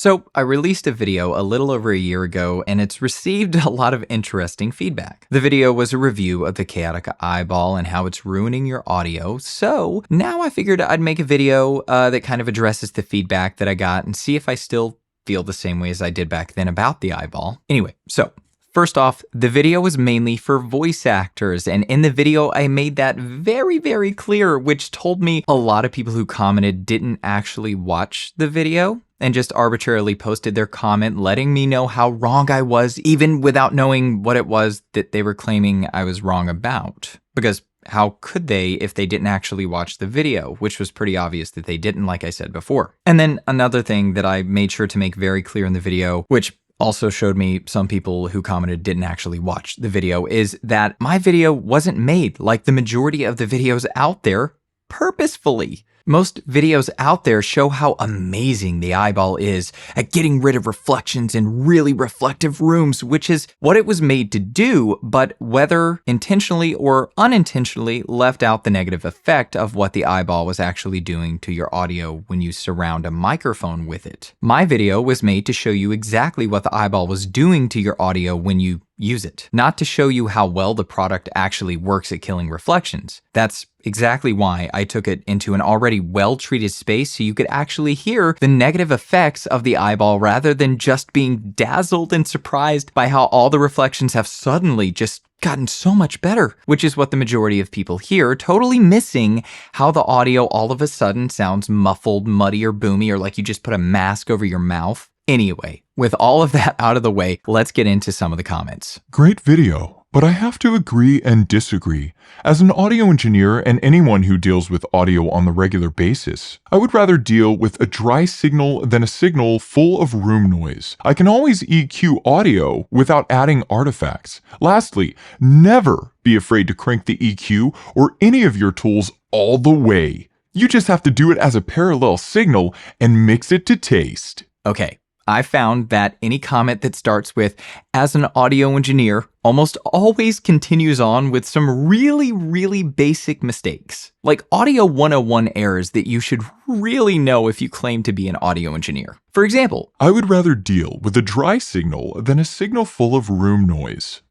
So I released a video a little over a year ago, and it's received a lot of interesting feedback. The video was a review of the chaotic eyeball and how it's ruining your audio. So now I figured I'd make a video that kind of addresses the feedback that I got and see if I still feel the same way as I did back then about the eyeball. Anyway, so first off, the video was mainly for voice actors, and in the video I made that very, very clear, which told me a lot of people who commented didn't actually watch the video and just arbitrarily posted their comment letting me know how wrong I was, even without knowing what it was that they were claiming I was wrong about. Because how could they if they didn't actually watch the video, which was pretty obvious that they didn't, like I said before. And then another thing that I made sure to make very clear in the video, which also showed me some people who commented didn't actually watch the video, is that my video wasn't made like the majority of the videos out there purposefully. Most videos out there show how amazing the eyeball is at getting rid of reflections in really reflective rooms, which is what it was made to do, but whether intentionally or unintentionally left out the negative effect of what the eyeball was actually doing to your audio when you surround a microphone with it. My video was made to show you exactly what the eyeball was doing to your audio when you use it, not to show you how well the product actually works at killing reflections. That's exactly why I took it into an already well-treated space so you could actually hear the negative effects of the eyeball rather than just being dazzled and surprised by how all the reflections have suddenly just gotten so much better, which is what the majority of people hear, totally missing how the audio all of a sudden sounds muffled, muddy, or boomy, or like you just put a mask over your mouth. Anyway, with all of that out of the way, let's get into some of the comments. Great video, but I have to agree and disagree. As an audio engineer and anyone who deals with audio on the regular basis, I would rather deal with a dry signal than a signal full of room noise. I can always EQ audio without adding artifacts. Lastly, never be afraid to crank the EQ or any of your tools all the way. You just have to do it as a parallel signal and mix it to taste. Okay. I found that any comment that starts with, as an audio engineer, almost always continues on with some really, really basic mistakes. Like audio 101 errors that you should really know if you claim to be an audio engineer. For example, I would rather deal with a dry signal than a signal full of room noise.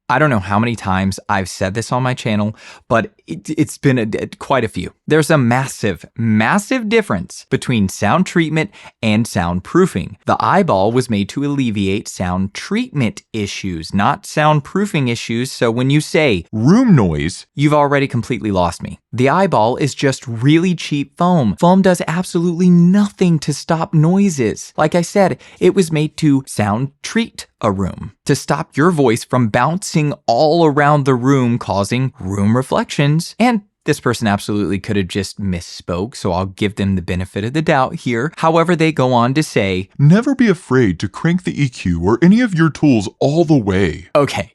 I don't know how many times I've said this on my channel, but it's been quite a few. There's a massive, massive difference between sound treatment and soundproofing. The eyeball was made to alleviate sound treatment issues, not soundproofing issues. So when you say room noise, you've already completely lost me. The eyeball is just really cheap foam. Foam does absolutely nothing to stop noises. Like I said, it was made to sound treat a room, to stop your voice from bouncing all around the room, causing room reflections. And this person absolutely could have just misspoke, so I'll give them the benefit of the doubt here. However, they go on to say, never be afraid to crank the EQ or any of your tools all the way. Okay.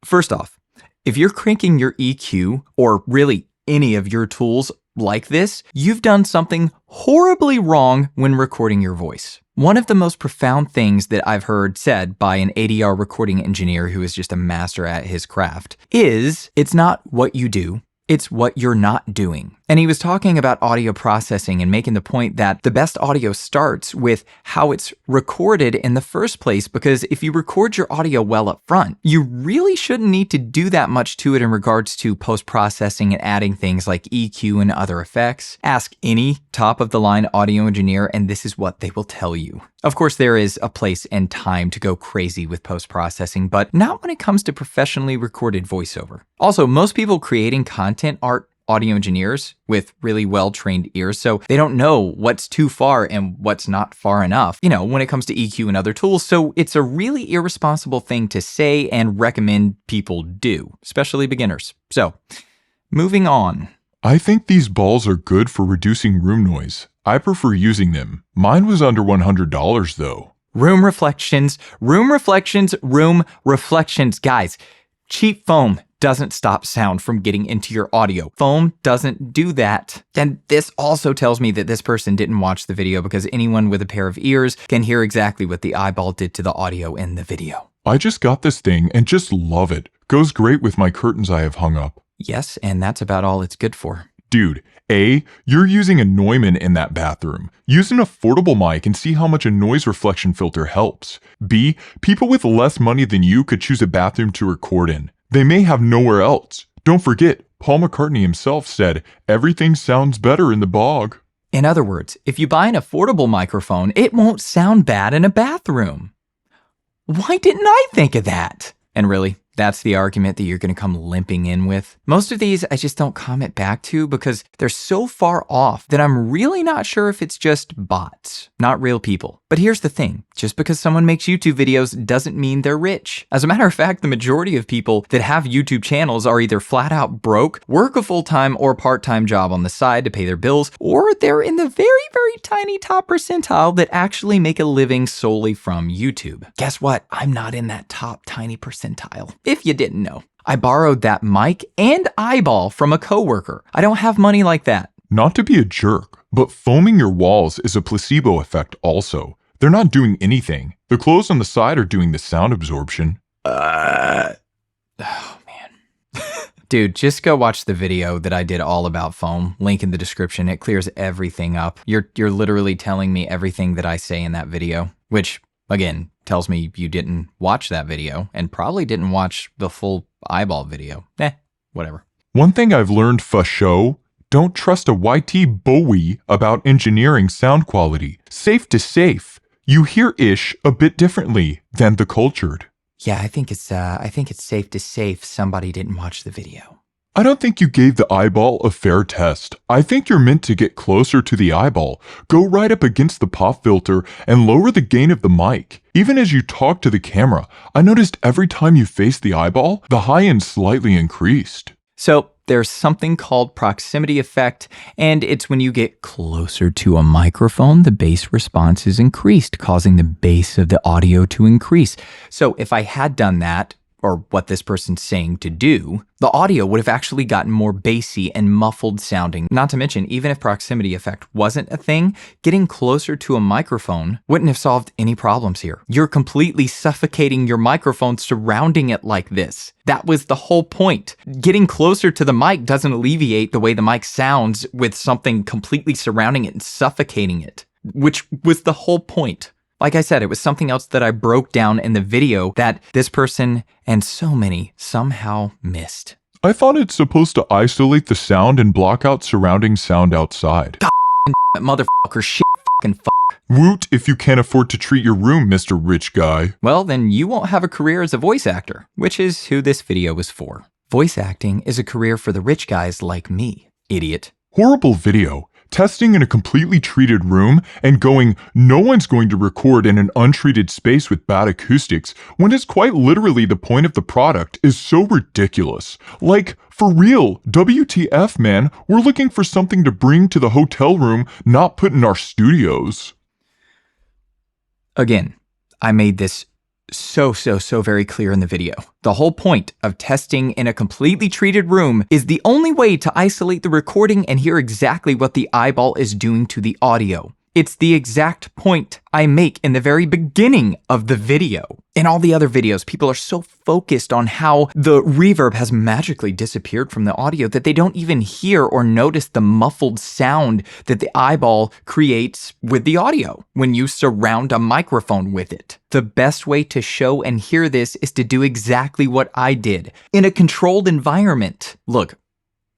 First off, if you're cranking your EQ or really any of your tools like this, you've done something horribly wrong when recording your voice. One of the most profound things that I've heard said by an ADR recording engineer who is just a master at his craft is, it's not what you do, it's what you're not doing. And he was talking about audio processing and making the point that the best audio starts with how it's recorded in the first place, because if you record your audio well up front, you really shouldn't need to do that much to it in regards to post-processing and adding things like EQ and other effects. Ask any top-of-the-line audio engineer, and this is what they will tell you. Of course, there is a place and time to go crazy with post-processing, but not when it comes to professionally recorded voiceover. Also, most people creating content aren't audio engineers with really well-trained ears, so they don't know what's too far and what's not far enough, when it comes to EQ and other tools. So it's a really irresponsible thing to say and recommend people do, especially beginners. So, moving on. I think these balls are good for reducing room noise. I prefer using them. Mine was under $100 though. Room reflections. Guys, cheap foam doesn't stop sound from getting into your audio. Foam doesn't do that. And this also tells me that this person didn't watch the video, because anyone with a pair of ears can hear exactly what the eyeball did to the audio in the video. I just got this thing and just love it. Goes great with my curtains I have hung up. Yes, and that's about all it's good for. Dude, A, you're using a Neumann in that bathroom. Use an affordable mic and see how much a noise reflection filter helps. B, people with less money than you could choose a bathroom to record in. They may have nowhere else. Don't forget, Paul McCartney himself said, "Everything sounds better in the bog." In other words, if you buy an affordable microphone, it won't sound bad in a bathroom. Why didn't I think of that? And really, that's the argument that you're going to come limping in with. Most of these I just don't comment back to because they're so far off that I'm really not sure if it's just bots, not real people. But here's the thing, just because someone makes YouTube videos doesn't mean they're rich. As a matter of fact, the majority of people that have YouTube channels are either flat out broke, work a full-time or part-time job on the side to pay their bills, or they're in the very, very tiny top percentile that actually make a living solely from YouTube. Guess what? I'm not in that top tiny percentile. If you didn't know, I borrowed that mic and eyeball from a coworker. I don't have money like that. Not to be a jerk, but foaming your walls is a placebo effect also. They're not doing anything. The clothes on the side are doing the sound absorption. Oh man. Dude, just go watch the video that I did all about foam. Link in the description. It clears everything up. You're literally telling me everything that I say in that video, which again tells me you didn't watch that video and probably didn't watch the full eyeball video. Whatever. One thing I've learned for show, don't trust a YT Bowie about engineering sound quality. Safe to safe. You hear ish a bit differently than the cultured. Yeah, I think it's safe to say somebody didn't watch the video. I don't think you gave the eyeball a fair test. I think you're meant to get closer to the eyeball, go right up against the pop filter, and lower the gain of the mic. Even as you talk to the camera, I noticed every time you faced the eyeball, the high end slightly increased. So there's something called proximity effect, and it's when you get closer to a microphone, the bass response is increased, causing the bass of the audio to increase. So if I had done that, or what this person's saying to do, the audio would have actually gotten more bassy and muffled sounding. Not to mention, even if proximity effect wasn't a thing, getting closer to a microphone wouldn't have solved any problems here. You're completely suffocating your microphone surrounding it like this. That was the whole point. Getting closer to the mic doesn't alleviate the way the mic sounds with something completely surrounding it and suffocating it, which was the whole point. Like I said, it was something else that I broke down in the video that this person and so many somehow missed. I thought it's supposed to isolate the sound and block out surrounding sound outside. God, motherfucker, shit, fucking fuck. Woot if you can't afford to treat your room, Mr. Rich Guy. Well, then you won't have a career as a voice actor, which is who this video is for. Voice acting is a career for the rich guys like me, idiot. Horrible video. Testing in a completely treated room and going, no one's going to record in an untreated space with bad acoustics when it's quite literally the point of the product is so ridiculous. Like, for real, WTF, man, we're looking for something to bring to the hotel room, not put in our studios. Again, I made this so very clear in the video. The whole point of testing in a completely treated room is the only way to isolate the recording and hear exactly what the eyeball is doing to the audio. It's the exact point I make in the very beginning of the video. In all the other videos, people are so focused on how the reverb has magically disappeared from the audio that they don't even hear or notice the muffled sound that the eyeball creates with the audio when you surround a microphone with it. The best way to show and hear this is to do exactly what I did in a controlled environment. Look,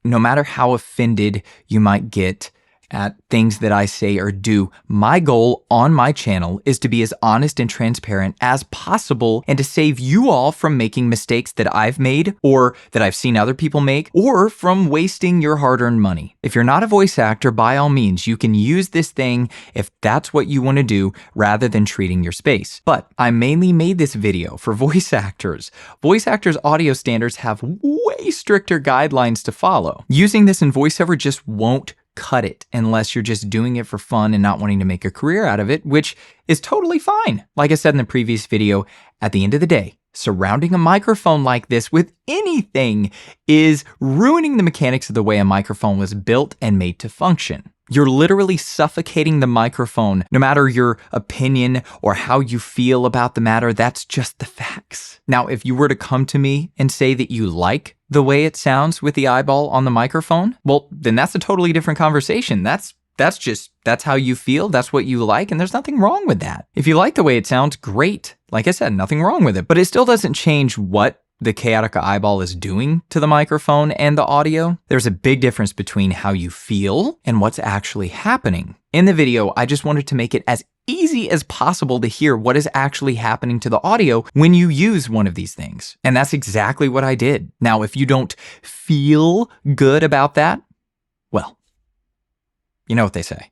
no matter how offended you might get at things that I say or do, my goal on my channel is to be as honest and transparent as possible and to save you all from making mistakes that I've made or that I've seen other people make or from wasting your hard-earned money. If you're not a voice actor, by all means, you can use this thing if that's what you want to do rather than treating your space. But I mainly made this video for voice actors. Voice actors' audio standards have way stricter guidelines to follow. Using this in voiceover just won't cut it unless you're just doing it for fun and not wanting to make a career out of it, which is totally fine. Like I said in the previous video, at the end of the day, surrounding a microphone like this with anything is ruining the mechanics of the way a microphone was built and made to function. You're literally suffocating the microphone. No matter your opinion or how you feel about the matter, that's just the facts. Now, if you were to come to me and say that you like the way it sounds with the eyeball on the microphone, well, then that's a totally different conversation. That's how you feel, that's what you like, and there's nothing wrong with that. If you like the way it sounds, great. Like I said, nothing wrong with it, but it still doesn't change what the Chaotica eyeball is doing to the microphone and the audio. There's a big difference between how you feel and what's actually happening. In the video, I just wanted to make it as easy as possible to hear what is actually happening to the audio when you use one of these things. And that's exactly what I did. Now, if you don't feel good about that, well, you know what they say.